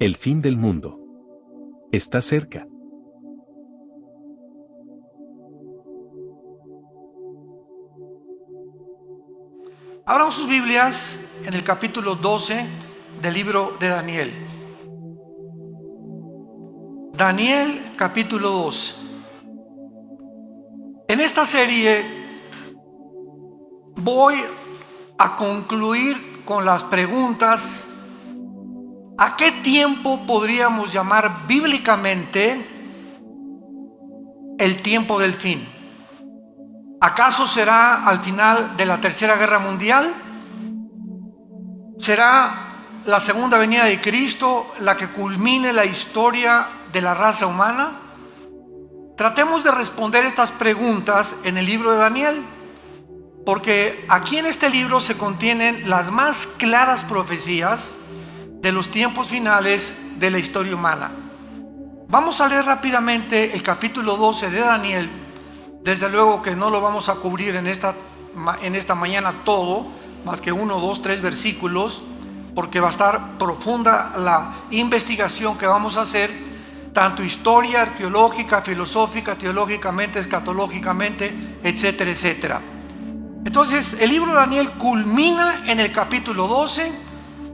El fin del mundo está cerca. Abran sus Biblias en el capítulo 12 del libro de Daniel. Daniel capítulo 12. En esta serie voy a concluir con las preguntas: ¿a qué tiempo podríamos llamar bíblicamente el tiempo del fin? ¿Acaso será al final de la Tercera Guerra Mundial? ¿Será la segunda venida de Cristo la que culmine la historia de la raza humana? Tratemos de responder estas preguntas en el libro de Daniel, porque aquí en este libro se contienen las más claras profecías de los tiempos finales de la historia humana. Vamos a leer rápidamente el capítulo 12 de Daniel. Desde luego que no lo vamos a cubrir en esta mañana todo, más que 1, 2, 3 versículos, porque va a estar profunda la investigación que vamos a hacer, tanto historia, arqueológica, filosófica, teológicamente, escatológicamente, etcétera, etcétera. Entonces, el libro de Daniel culmina en el capítulo 12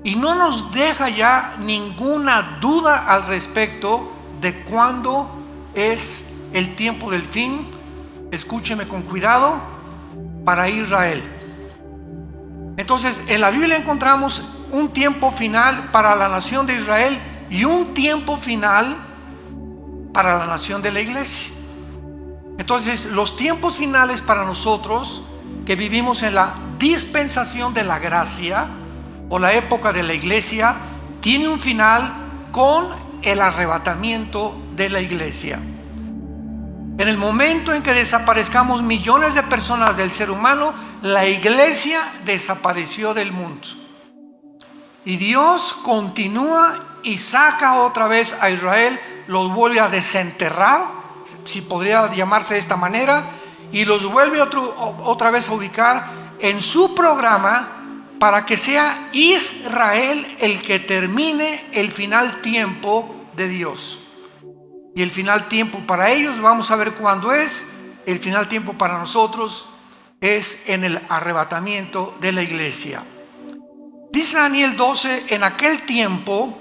y no nos deja ya ninguna duda al respecto de cuándo es el tiempo del fin. Escúcheme con cuidado, para Israel. Entonces, en la Biblia encontramos un tiempo final para la nación de Israel y un tiempo final para la nación de la iglesia. Entonces, los tiempos finales para nosotros que vivimos en la dispensación de la gracia o la época de la iglesia, tiene un final con el arrebatamiento de la iglesia. En el momento en que desaparezcamos millones de personas del ser humano, la iglesia desapareció del mundo. Y Dios continúa y saca otra vez a Israel, los vuelve a desenterrar, si podría llamarse de esta manera, y los vuelve otra vez a ubicar en su programa para que sea Israel el que termine el final tiempo de Dios. Y el final tiempo para ellos, vamos a ver cuándo es. El final tiempo para nosotros es en el arrebatamiento de la iglesia. Dice Daniel 12, en aquel tiempo,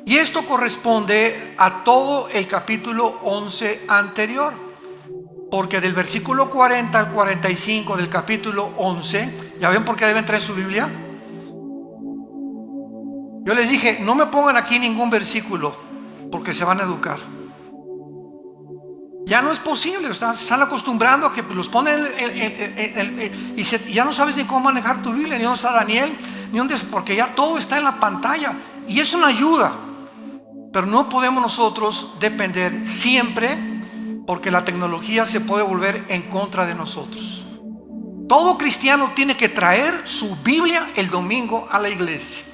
y esto corresponde a todo el capítulo 11 anterior, porque del versículo 40 al 45 del capítulo 11, ¿ya ven por qué deben traer su Biblia? Yo les dije, no me pongan aquí ningún versículo, porque se van a educar. Ya no es posible, se están acostumbrando a que los ponen y ya no sabes ni cómo manejar tu Biblia, ni dónde está Daniel, ni dónde, porque ya todo está en la pantalla. Y es una ayuda, pero no podemos nosotros depender siempre, porque la tecnología se puede volver en contra de nosotros. Todo cristiano tiene que traer su Biblia el domingo a la iglesia.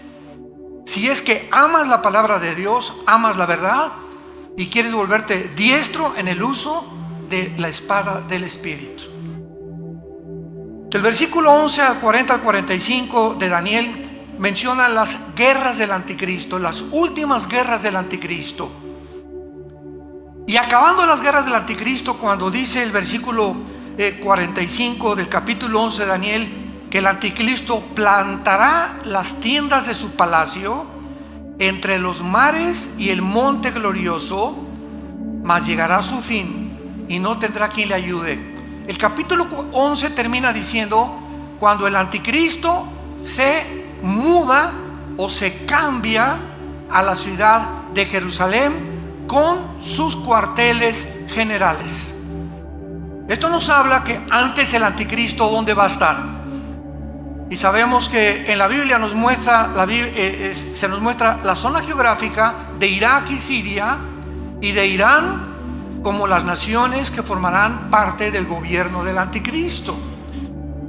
Si es que amas la palabra de Dios, amas la verdad, y quieres volverte diestro en el uso de la espada del Espíritu. Del versículo 11 al 40 al 45 de Daniel menciona las guerras del anticristo, las últimas guerras del anticristo. Y acabando las guerras del anticristo, cuando dice el versículo 45 del capítulo 11 de Daniel, que el anticristo plantará las tiendas de su palacio entre los mares y el monte glorioso, mas llegará a su fin y no tendrá quien le ayude. El capítulo 11 termina diciendo, cuando el anticristo se muda o se cambia a la ciudad de Jerusalén con sus cuarteles generales. Esto nos habla que antes el anticristo, ¿dónde va a estar? Y sabemos que en la Biblia nos muestra, se nos muestra la zona geográfica de Irak y Siria y de Irán como las naciones que formarán parte del gobierno del anticristo.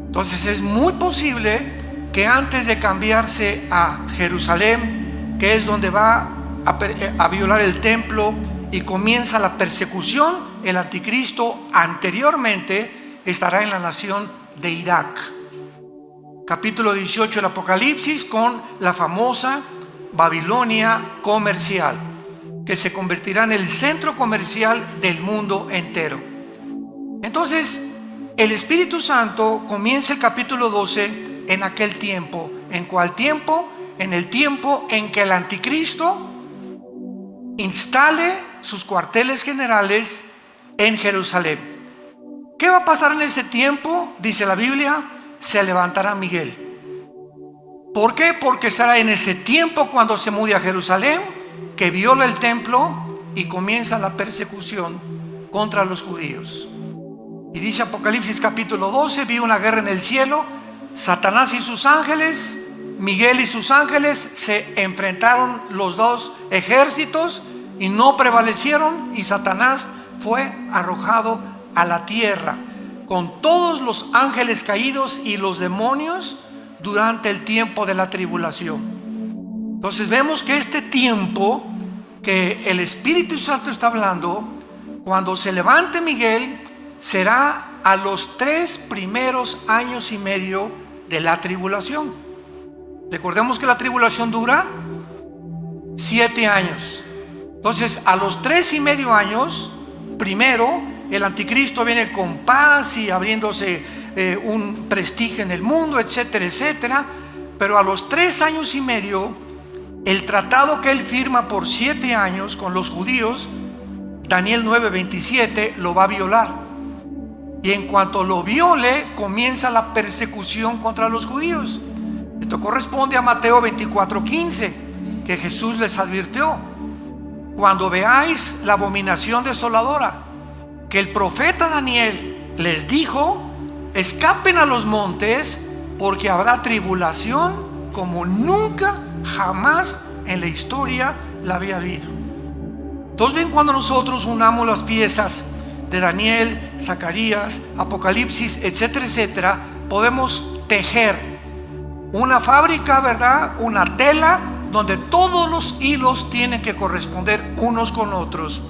Entonces es muy posible que antes de cambiarse a Jerusalén, que es donde va a violar el templo y comienza la persecución, el anticristo anteriormente estará en la nación de Irak. Capítulo 18 del Apocalipsis, con la famosa Babilonia comercial, que se convertirá en el centro comercial del mundo entero. Entonces, el Espíritu Santo comienza el capítulo 12 en aquel tiempo. ¿En cuál tiempo? En el tiempo en que el anticristo instale sus cuarteles generales en Jerusalén. ¿Qué va a pasar en ese tiempo? Dice la Biblia, se levantará Miguel. ¿Por qué? Porque será en ese tiempo cuando se mude a Jerusalén, que viola el templo y comienza la persecución contra los judíos. Y dice Apocalipsis capítulo 12, vi una guerra en el cielo, Satanás y sus ángeles, Miguel y sus ángeles se enfrentaron los dos ejércitos y no prevalecieron, y Satanás fue arrojado a la tierra con todos los ángeles caídos y los demonios durante el tiempo de la tribulación. Entonces vemos que este tiempo que el Espíritu Santo está hablando, cuando se levante Miguel, será a los 3 primeros años y medio de la tribulación. Recordemos que la tribulación dura 7 años. Entonces, a los 3 y medio años, primero, el anticristo viene con paz y abriéndose un prestigio en el mundo, etcétera, etcétera. Pero a los 3 años y medio, el tratado que él firma por 7 años con los judíos, Daniel 9:27, lo va a violar. Y en cuanto lo viole, comienza la persecución contra los judíos. Esto corresponde a Mateo 24:15, que Jesús les advirtió: cuando veáis la abominación desoladora que el profeta Daniel les dijo, escapen a los montes, porque habrá tribulación como nunca jamás en la historia la había habido. Entonces ven, cuando nosotros unamos las piezas de Daniel, Zacarías, Apocalipsis, etcétera, etcétera, podemos tejer una fábrica, ¿verdad? Una tela donde todos los hilos tienen que corresponder unos con otros.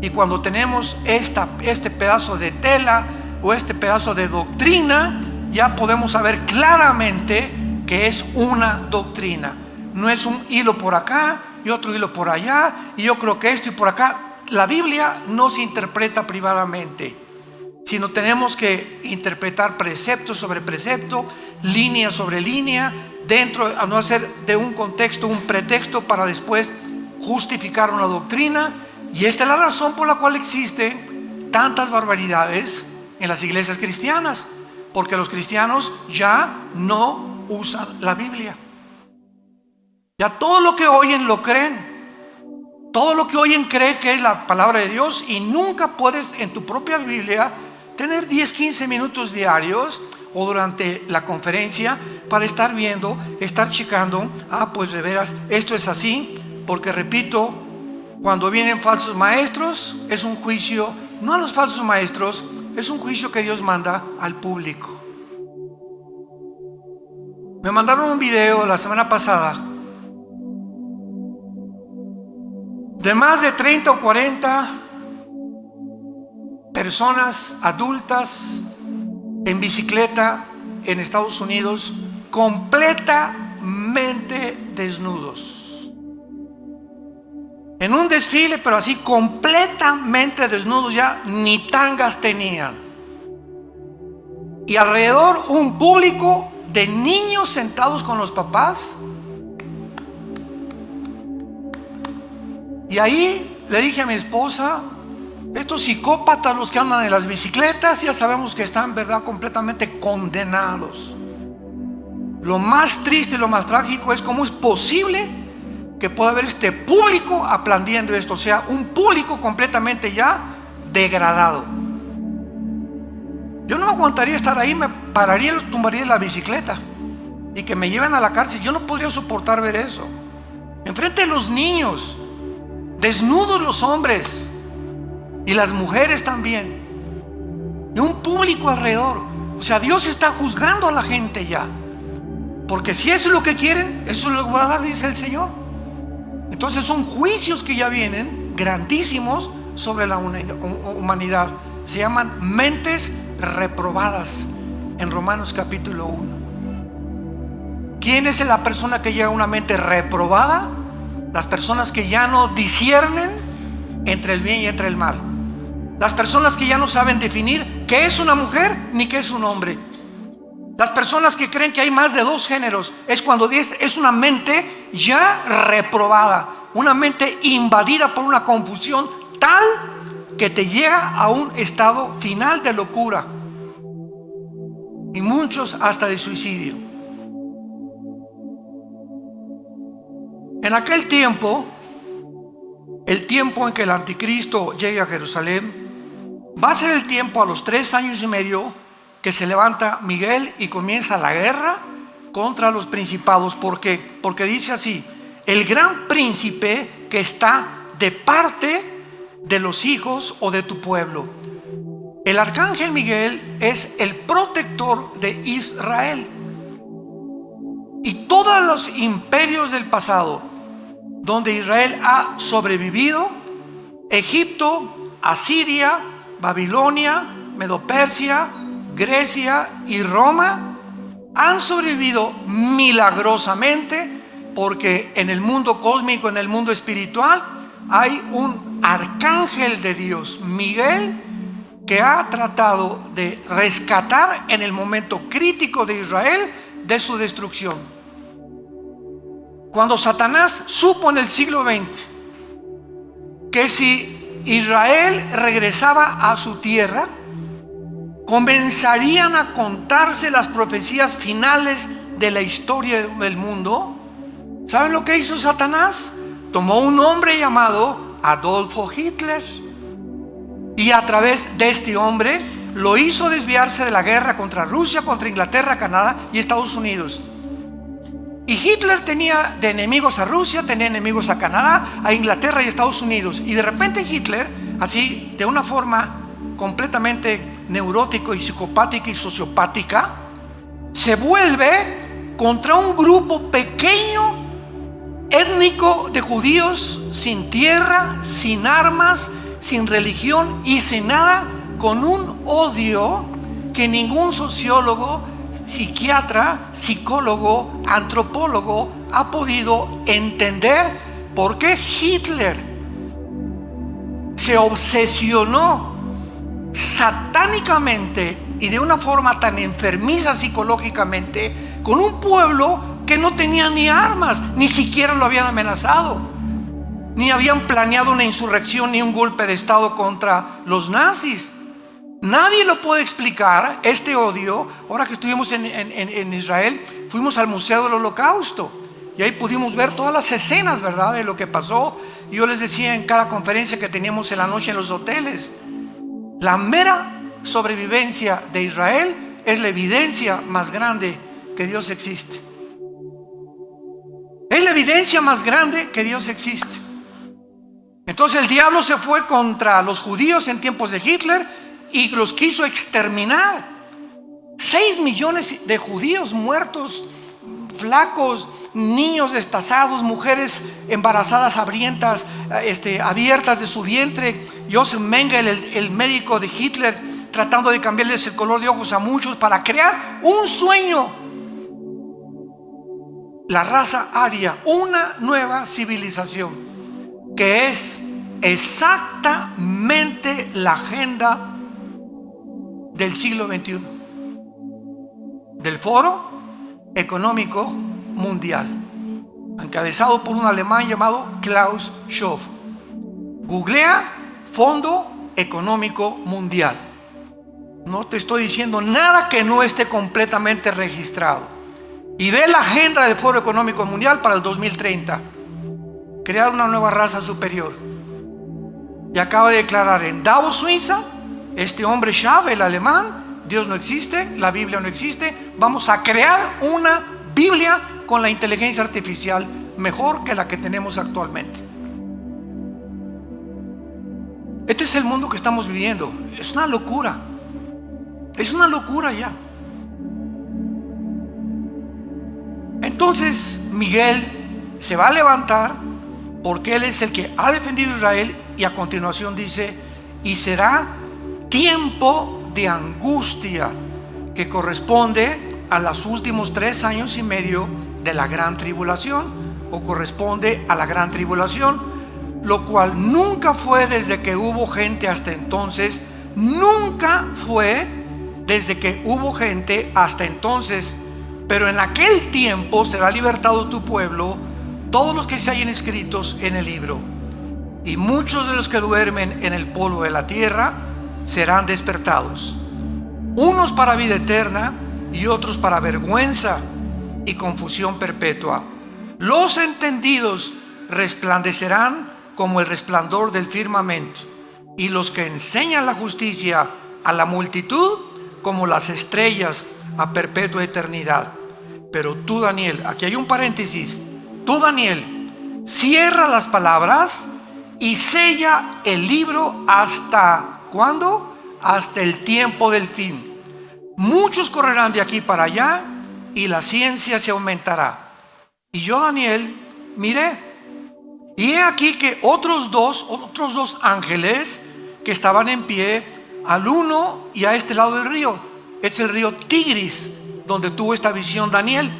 Y cuando tenemos este pedazo de tela o este pedazo de doctrina, ya podemos saber claramente que es una doctrina. No es un hilo por acá y otro hilo por allá, y yo creo que esto y por acá. La Biblia no se interpreta privadamente, sino tenemos que interpretar precepto sobre precepto, línea sobre línea, dentro, a no hacer de un contexto un pretexto para después justificar una doctrina. Y esta es la razón por la cual existen tantas barbaridades en las iglesias cristianas, porque los cristianos ya no usan la Biblia. Ya todo lo que oyen lo creen. Todo lo que oyen cree que es la palabra de Dios, y nunca puedes en tu propia Biblia tener 10-15 minutos diarios o durante la conferencia para estar viendo, estar checando, pues de veras esto es así, porque repito, cuando vienen falsos maestros es un juicio, no a los falsos maestros, es un juicio que Dios manda al público. Me mandaron un video la semana pasada de más de 30 o 40 personas adultas en bicicleta en Estados Unidos, completamente desnudos. En un desfile, pero así completamente desnudos, ya ni tangas tenían. Y alrededor un público de niños sentados con los papás. Y ahí le dije a mi esposa, estos psicópatas, los que andan en las bicicletas, ya sabemos que están, ¿verdad?, completamente condenados. Lo más triste y lo más trágico es cómo es posible que pueda haber este público aplaudiendo esto, o sea, un público completamente ya degradado. Yo no me aguantaría estar ahí, me pararía y los tumbaría de la bicicleta y que me lleven a la cárcel. Yo no podría soportar ver eso. Enfrente de los niños, desnudos los hombres y las mujeres también, y un público alrededor. O sea, Dios está juzgando a la gente ya, porque si eso es lo que quieren, eso es lo que va a dar, dice el Señor. Entonces son juicios que ya vienen grandísimos sobre la humanidad. Se llaman mentes reprobadas en Romanos capítulo 1. ¿Quién es la persona que llega a una mente reprobada? Las personas que ya no disciernen entre el bien y entre el mal. Las personas que ya no saben definir qué es una mujer ni qué es un hombre. Las personas que creen que hay más de dos géneros. Es cuando es una mente ya reprobada, una mente invadida por una confusión tal que te llega a un estado final de locura, y muchos hasta de suicidio. En aquel tiempo, el tiempo en que el anticristo llegue a Jerusalén, va a ser el tiempo a los 3 años y medio que se levanta Miguel y comienza la guerra contra los principados. ¿Por qué? Porque dice así: el gran príncipe que está de parte de los hijos o de tu pueblo. El arcángel Miguel es el protector de Israel. Y todos los imperios del pasado donde Israel ha sobrevivido, Egipto, Asiria, Babilonia, Medo-Persia, Grecia y Roma, han sobrevivido milagrosamente, porque en el mundo cósmico, en el mundo espiritual, hay un arcángel de Dios, Miguel, que ha tratado de rescatar en el momento crítico de Israel de su destrucción. Cuando Satanás supo en el siglo XX que si Israel regresaba a su tierra, comenzarían a contarse las profecías finales de la historia del mundo, ¿saben lo que hizo Satanás? Tomó un hombre llamado Adolfo Hitler, y a través de este hombre lo hizo desviarse de la guerra contra Rusia, contra Inglaterra, Canadá y Estados Unidos. Y Hitler tenía de enemigos a Rusia, tenía enemigos a Canadá, a Inglaterra y Estados Unidos. Y de repente Hitler, así de una forma completamente neurótico y psicopática y sociopática, se vuelve contra un grupo pequeño, étnico, de judíos sin tierra, sin armas, sin religión y sin nada, con un odio que ningún sociólogo, psiquiatra, psicólogo, antropólogo ha podido entender. ¿Por qué Hitler se obsesionó satánicamente y de una forma tan enfermiza psicológicamente con un pueblo que no tenía ni armas, ni siquiera lo habían amenazado, ni habían planeado una insurrección ni un golpe de estado contra los nazis? Nadie lo puede explicar, este odio. Ahora que estuvimos en Israel, fuimos al Museo del Holocausto y ahí pudimos ver todas las escenas, ¿verdad?, de lo que pasó. Yo les decía en cada conferencia que teníamos en la noche en los hoteles, la mera sobrevivencia de Israel es la evidencia más grande que Dios existe. Es la evidencia más grande que Dios existe. Entonces el diablo se fue contra los judíos en tiempos de Hitler y los quiso exterminar. 6 millones de judíos muertos, flacos, niños destazados, mujeres embarazadas hambrientas, abiertas de su vientre. Joseph Mengele, el médico de Hitler, tratando de cambiarles el color de ojos a muchos para crear un sueño. La raza aria, una nueva civilización, que es exactamente la agenda del siglo XXI, del Foro Económico Mundial, encabezado por un alemán llamado Klaus Schwab. Googlea Fondo Económico Mundial. No te estoy diciendo nada que no esté completamente registrado. Y ve la agenda del Foro Económico Mundial para el 2030. Crear una nueva raza superior. Y acaba de declarar en Davos, Suiza, este hombre Schwab, el alemán: Dios no existe, la Biblia no existe, vamos a crear una Biblia con la inteligencia artificial mejor que la que tenemos actualmente. Este es el mundo que estamos viviendo. Es una locura. Es una locura ya. Entonces Miguel se va a levantar, porque él es el que ha defendido a Israel, y a continuación dice: y será tiempo de angustia que corresponde a los últimos 3 años y medio de la gran tribulación. o corresponde a la gran tribulación, lo cual nunca fue desde que hubo gente hasta entonces, nunca fue desde que hubo gente hasta entonces, pero en aquel tiempo será libertado tu pueblo, todos los que se hallen escritos en el libro, y muchos de los que duermen en el polvo de la tierra serán despertados, unos para vida eterna y otros para vergüenza y confusión perpetua. Los entendidos resplandecerán como el resplandor del firmamento, y los que enseñan la justicia a la multitud como las estrellas a perpetua eternidad. Pero tú, Daniel, aquí hay un paréntesis, tú, Daniel, cierra las palabras y sella el libro hasta ¿cuándo? Hasta el tiempo del fin. Muchos correrán de aquí para allá y la ciencia se aumentará. Y yo, Daniel, miré, y he aquí que otros dos ángeles que estaban en pie, al uno y a este lado del río, es el río Tigris, donde tuvo esta visión Daniel,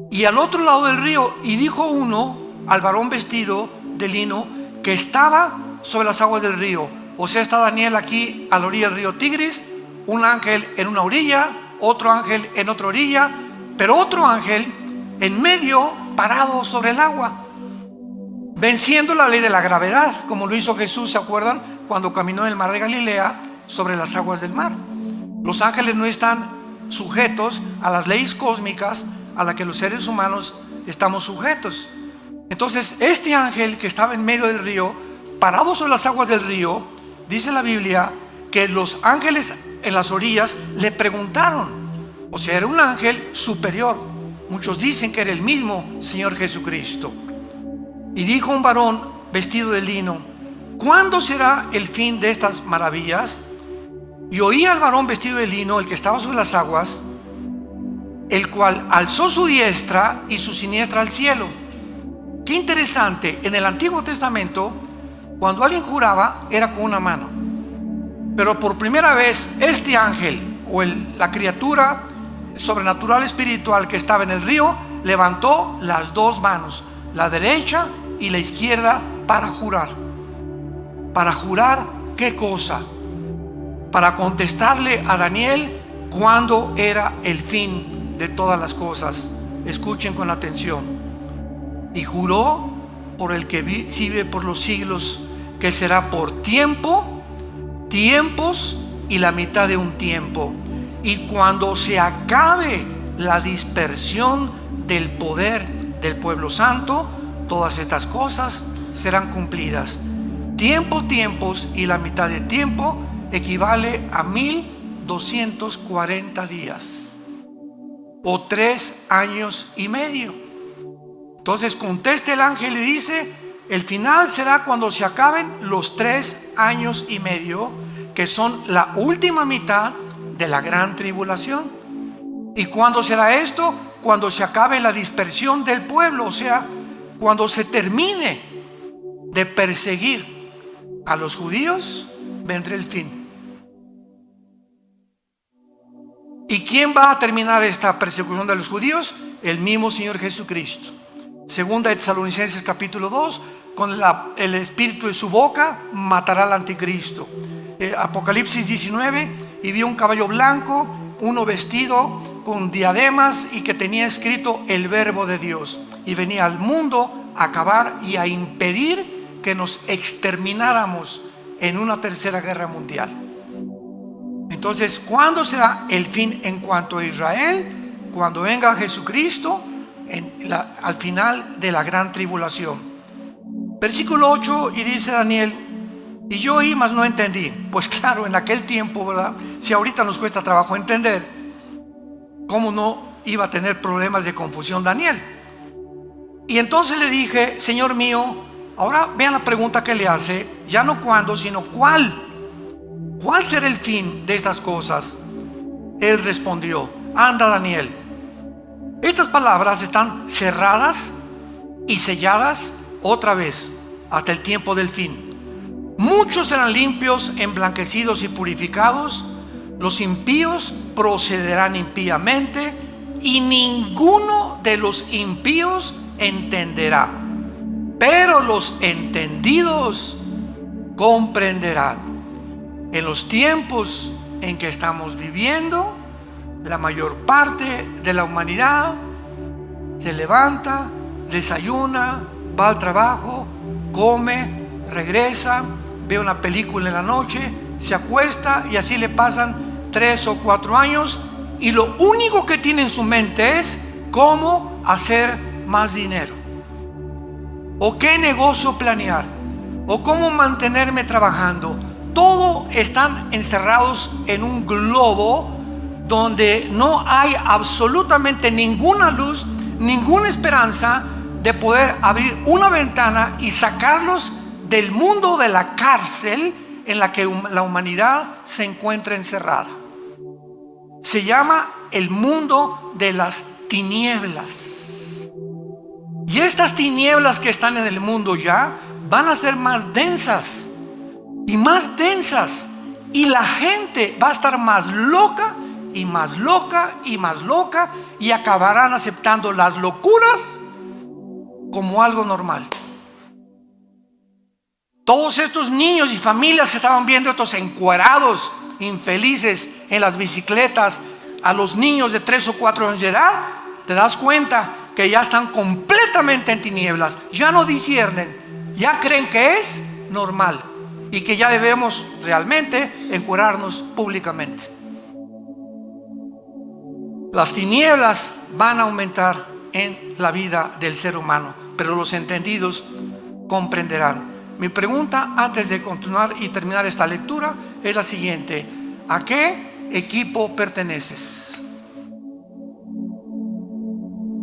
y al otro lado del río, y dijo uno al varón vestido de lino que estaba sobre las aguas del río. O sea, está Daniel aquí a la orilla del río Tigris, un ángel en una orilla, otro ángel en otra orilla, pero otro ángel en medio, parado sobre el agua, venciendo la ley de la gravedad, como lo hizo Jesús, ¿se acuerdan? Cuando caminó en el mar de Galilea sobre las aguas del mar. Los ángeles no están sujetos a las leyes cósmicas a las que los seres humanos estamos sujetos. Entonces, este ángel que estaba en medio del río, parado sobre las aguas del río, dice la Biblia que los ángeles en las orillas le preguntaron, o sea, era un ángel superior. Muchos dicen que era el mismo Señor Jesucristo. Y dijo un varón vestido de lino: ¿cuándo será el fin de estas maravillas? Y oí al varón vestido de lino, el que estaba sobre las aguas, el cual alzó su diestra y su siniestra al cielo. Qué interesante, en el Antiguo Testamento, cuando alguien juraba, era con una mano. Pero por primera vez, este ángel, o la criatura sobrenatural espiritual que estaba en el río, levantó las dos manos, la derecha y la izquierda, para jurar. ¿Para jurar qué cosa? Para contestarle a Daniel cuándo era el fin de todas las cosas. Escuchen con atención. Y juró por el que vive por los siglos, que será por tiempo, tiempos y la mitad de un tiempo. Y cuando se acabe la dispersión del poder del pueblo santo, todas estas cosas serán cumplidas. Tiempo, tiempos y la mitad de tiempo equivale a 1240 días o 3 años y medio. Entonces contesta el ángel y dice: el final será cuando se acaben los 3 años y medio, que son la última mitad de la gran tribulación. ¿Y cuándo será esto? Cuando se acabe la dispersión del pueblo, o sea, cuando se termine de perseguir a los judíos, vendrá el fin. ¿Y quién va a terminar esta persecución de los judíos? El mismo Señor Jesucristo. Segunda de Tesalonicenses capítulo 2, con el espíritu de su boca matará al anticristo. Apocalipsis 19, y vio un caballo blanco, uno vestido con diademas y que tenía escrito el verbo de Dios, y venía al mundo a acabar y a impedir que nos extermináramos en una tercera guerra mundial. Entonces, ¿cuándo será el fin en cuanto a Israel? Cuando venga Jesucristo al final de la gran tribulación. Versículo 8, y dice Daniel: y yo oí, mas no entendí. Pues claro, en aquel tiempo, ¿verdad? Si ahorita nos cuesta trabajo entender, ¿cómo no iba a tener problemas de confusión Daniel? Y entonces le dije: Señor mío, ahora vean la pregunta que le hace, ya no cuándo, sino cuál. ¿Cuál será el fin de estas cosas? Él respondió: anda, Daniel, estas palabras están cerradas y selladas otra vez hasta el tiempo del fin. Muchos serán limpios, emblanquecidos y purificados. Los impíos procederán impíamente, y ninguno de los impíos entenderá, pero los entendidos comprenderán. En los tiempos en que estamos viviendo, la mayor parte de la humanidad se levanta, desayuna, va al trabajo, come, regresa, ve una película en la noche, se acuesta y así le pasan 3 o 4 años y lo único que tiene en su mente es cómo hacer más dinero, o qué negocio planear, o cómo mantenerme trabajando. Todos están encerrados en un globo donde no hay absolutamente ninguna luz, ninguna esperanza de poder abrir una ventana y sacarlos del mundo de la cárcel en la que la humanidad se encuentra encerrada. Se llama el mundo de las tinieblas. Y estas tinieblas que están en el mundo ya van a ser más densas y más densas, y la gente va a estar más loca y más loca y más loca, y acabarán aceptando las locuras como algo normal. Todos estos niños y familias que estaban viendo estos encuerados infelices en las bicicletas, a los niños de 3 o 4 años de edad, te das cuenta que ya están completamente en tinieblas, ya no disciernen, ya creen que es normal y que ya debemos realmente encuerarnos públicamente. Las tinieblas van a aumentar en la vida del ser humano, pero los entendidos comprenderán. Mi pregunta antes de continuar y terminar esta lectura es la siguiente: ¿a qué equipo perteneces?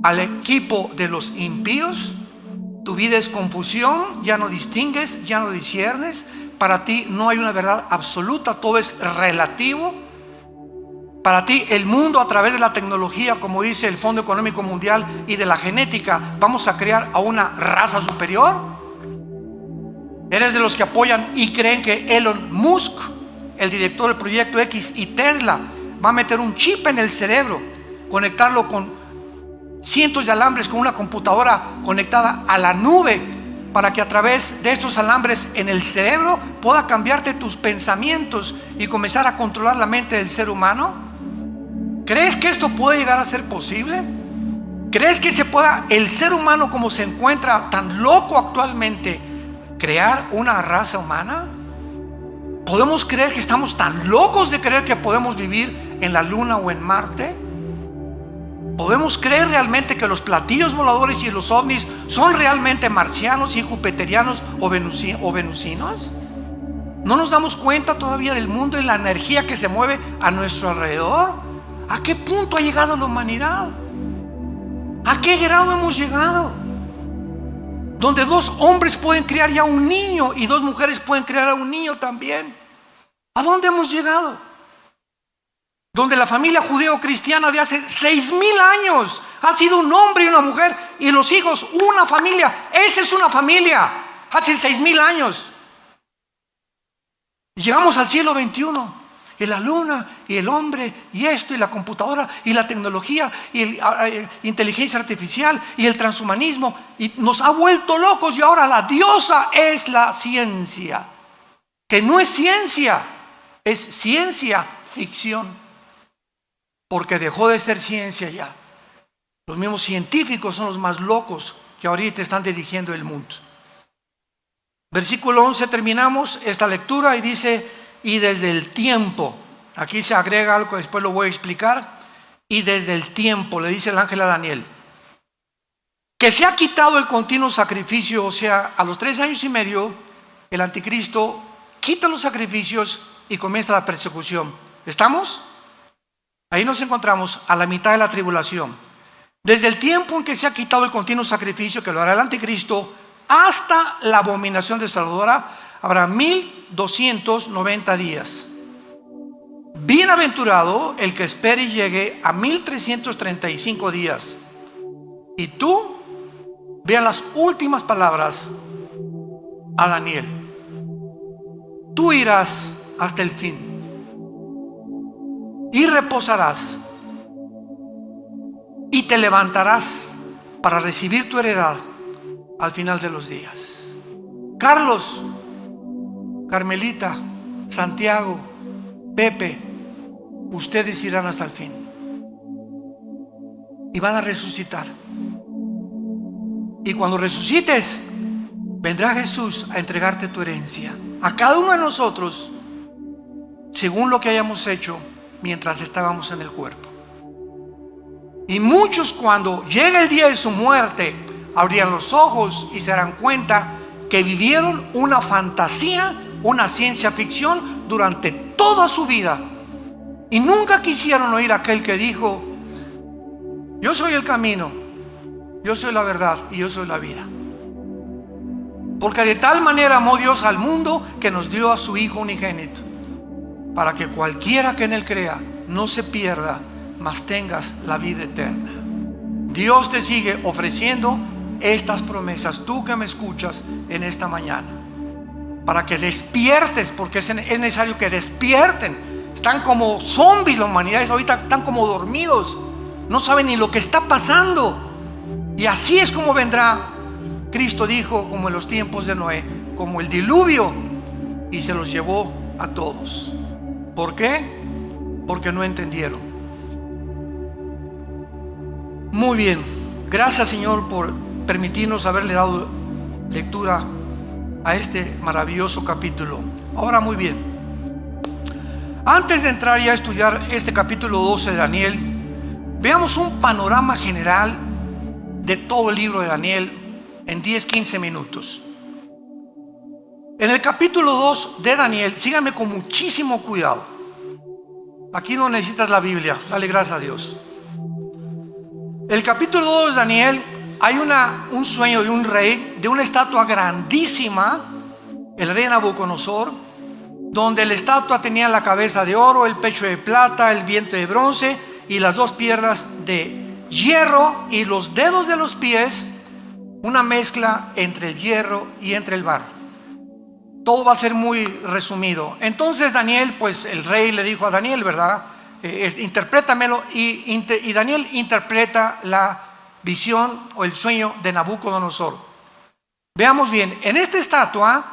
¿Al equipo de los impíos? Tu vida es confusión, ya no distingues, ya no disciernes. Para ti no hay una verdad absoluta, todo es relativo. Para ti el mundo, a través de la tecnología, como dice el Fondo Económico Mundial, y de la genética, vamos a crear a una raza superior. Eres de los que apoyan y creen que Elon Musk, el director del Proyecto X, y Tesla va a meter un chip en el cerebro, conectarlo con cientos de alambres, con una computadora conectada a la nube, para que a través de estos alambres en el cerebro pueda cambiarte tus pensamientos y comenzar a controlar la mente del ser humano. ¿Crees que esto puede llegar a ser posible? ¿Crees que se pueda, el ser humano como se encuentra tan loco actualmente, crear una raza humana? ¿Podemos creer que estamos tan locos de creer que podemos vivir en la luna o en Marte? ¿Podemos creer realmente que los platillos voladores y los ovnis son realmente marcianos y jupiterianos o venusinos? ¿No nos damos cuenta todavía del mundo y la energía que se mueve a nuestro alrededor? ¿A qué punto ha llegado la humanidad? ¿A qué grado hemos llegado? Donde 2 hombres pueden criar ya un niño y 2 mujeres pueden criar a un niño también. ¿A dónde hemos llegado? Donde la familia judeo-cristiana de hace 6,000 años ha sido un hombre y una mujer, y los hijos una familia. Esa es una familia, hace 6,000 años. Y llegamos al siglo XXI, y la luna, y el hombre, y esto, y la computadora, y la tecnología, y la inteligencia artificial, y el transhumanismo, y nos ha vuelto locos. Y ahora la diosa es la ciencia, que no es ciencia, es ciencia ficción, porque dejó de ser ciencia ya. Los mismos científicos son los más locos que ahorita están dirigiendo el mundo. Versículo 11, terminamos esta lectura y dice: y desde el tiempo, aquí se agrega algo que después lo voy a explicar, y desde el tiempo, le dice el ángel a Daniel, que se ha quitado el continuo sacrificio. O sea, a los 3 años y medio, el anticristo quita los sacrificios y comienza la persecución. ¿Estamos? Ahí nos encontramos a la mitad de la tribulación. Desde el tiempo en que se ha quitado el continuo sacrificio, que lo hará el anticristo, hasta la abominación desoladora, habrá 1290 días. Bienaventurado el que espere y llegue a 1335 días. Y tú, vean las últimas palabras a Daniel: tú irás hasta el fin y reposarás y te levantarás para recibir tu heredad al final de los días. Carlos, Carmelita, Santiago, Pepe, ustedes irán hasta el fin y van a resucitar. Y cuando resucites, vendrá Jesús a entregarte tu herencia a cada uno de nosotros, según lo que hayamos hecho mientras estábamos en el cuerpo. Y muchos, cuando llegue el día de su muerte, abrirán los ojos y se darán cuenta que vivieron una fantasía, una ciencia ficción durante toda su vida, y nunca quisieron oír a aquel que dijo: yo soy el camino, yo soy la verdad y yo soy la vida. Porque de tal manera amó Dios al mundo que nos dio a su Hijo unigénito, para que cualquiera que en él crea no se pierda, mas tengas la vida eterna. Dios te sigue ofreciendo estas promesas, tú que me escuchas en esta mañana, para que despiertes, porque es necesario que despierten. Están como zombies la humanidad, ahorita están como dormidos, no saben ni lo que está pasando. Y así es como vendrá. Cristo dijo, como en los tiempos de Noé, como el diluvio, y se los llevó a todos. ¿Por qué? Porque no entendieron. Muy bien, gracias Señor por permitirnos haberle dado lectura a este maravilloso capítulo. Ahora, muy bien, antes de entrar ya a estudiar este capítulo 12 de Daniel, veamos un panorama general de todo el libro de Daniel en 10-15 minutos. En el capítulo 2 de Daniel, síganme con muchísimo cuidado. Aquí no necesitas la Biblia, dale gracias a Dios. El capítulo 2 de Daniel, hay un sueño de un rey, de una estatua grandísima, el rey Nabucodonosor, donde la estatua tenía la cabeza de oro, el pecho de plata, el vientre de bronce y las dos piernas de hierro, y los dedos de los pies, una mezcla entre el hierro y entre el barro. Todo va a ser muy resumido. Entonces Daniel, pues el rey le dijo a Daniel, ¿verdad? Interprétamelo, y Daniel interpreta la visión o el sueño de Nabucodonosor. Veamos bien, en esta estatua